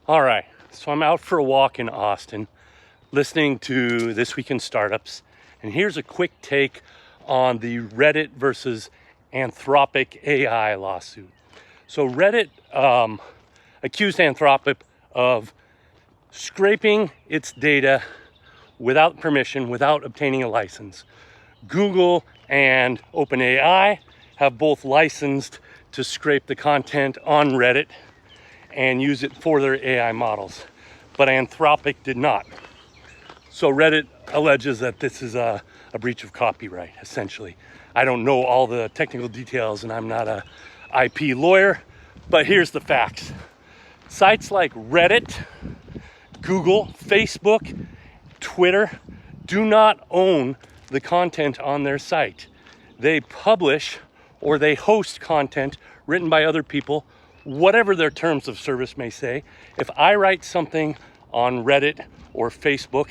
All right, so I'm out for a walk in Austin, listening to This Week in Startups, and here's a quick take on the Reddit versus Anthropic AI lawsuit. So Reddit accused Anthropic of scraping its data without permission, without obtaining a license. Google and OpenAI have both licensed to scrape the content on Reddit and use it for their AI models, but Anthropic did not. So Reddit alleges that this is a breach of copyright, essentially. I don't know all the technical details and I'm not a IP lawyer, but here's the facts. Sites like Reddit, Google, Facebook, Twitter do not own the content on their site. They publish or they host content written by other people, whatever their terms of service may say. If I write something on Reddit or Facebook,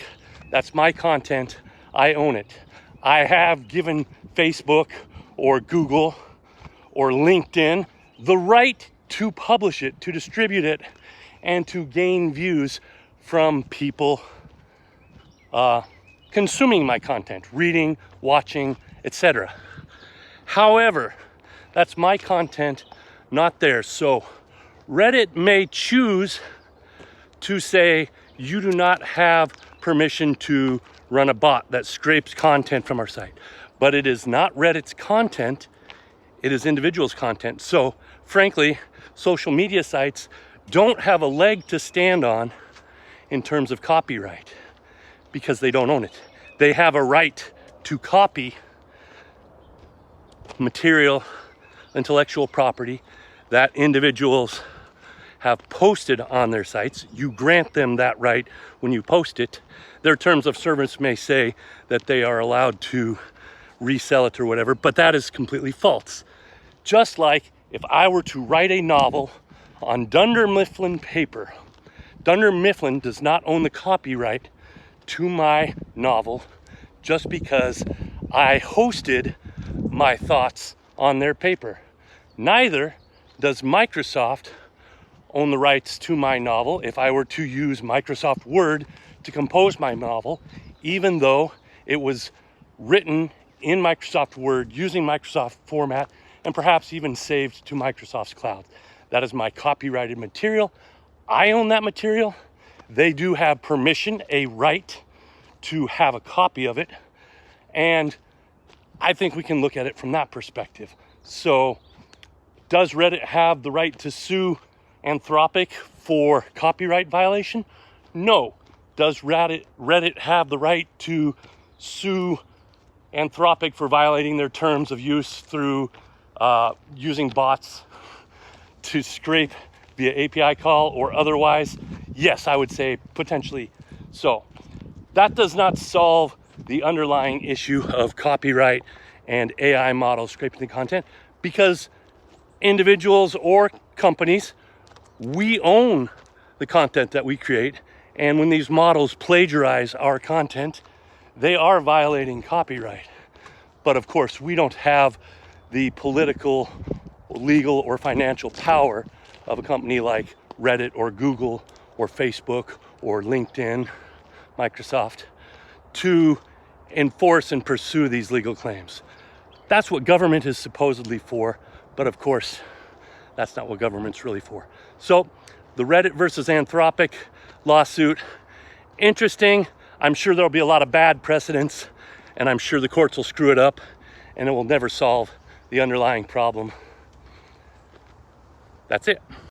that's my content, I own it. I have given Facebook or Google or LinkedIn the right to publish it, to distribute it, and to gain views from people consuming my content, reading, watching, etc. However, that's my content, not theirs. So Reddit may choose to say you do not have permission to run a bot that scrapes content from our site, but it is not Reddit's content, it is individuals' content. So frankly, social media sites don't have a leg to stand on in terms of copyright because they don't own it. They have a right to copy material, intellectual property that individuals have posted on their sites. You grant them that right when you post it. Their terms of service may say that they are allowed to resell it or whatever, but that is completely false. Just like if I were to write a novel on Dunder Mifflin paper, Dunder Mifflin does not own the copyright to my novel just because I hosted my thoughts on their paper. Neither does Microsoft own the rights to my novel if I were to use Microsoft Word to compose my novel, even though it was written in Microsoft Word using Microsoft format and perhaps even saved to Microsoft's cloud. That is my copyrighted material. I own that material. They do have permission, a right to have a copy of it. And I think we can look at it from that perspective. So does Reddit have the right to sue Anthropic for copyright violation? No. Does Reddit have the right to sue Anthropic for violating their terms of use through using bots to scrape via API call or otherwise? Yes, I would say potentially so. That does not solve the underlying issue of copyright and AI models scraping the content, because individuals or companies, we own the content that we create, and when these models plagiarize our content, they are violating copyright. But of course, we don't have the political, legal, or financial power of a company like Reddit or Google or Facebook or LinkedIn, Microsoft, to enforce and pursue these legal claims. That's what government is supposedly for, but of course, that's not what government's really for. So the Reddit versus Anthropic lawsuit, interesting. I'm sure there'll be a lot of bad precedents, and I'm sure the courts will screw it up, and it will never solve the underlying problem. That's it.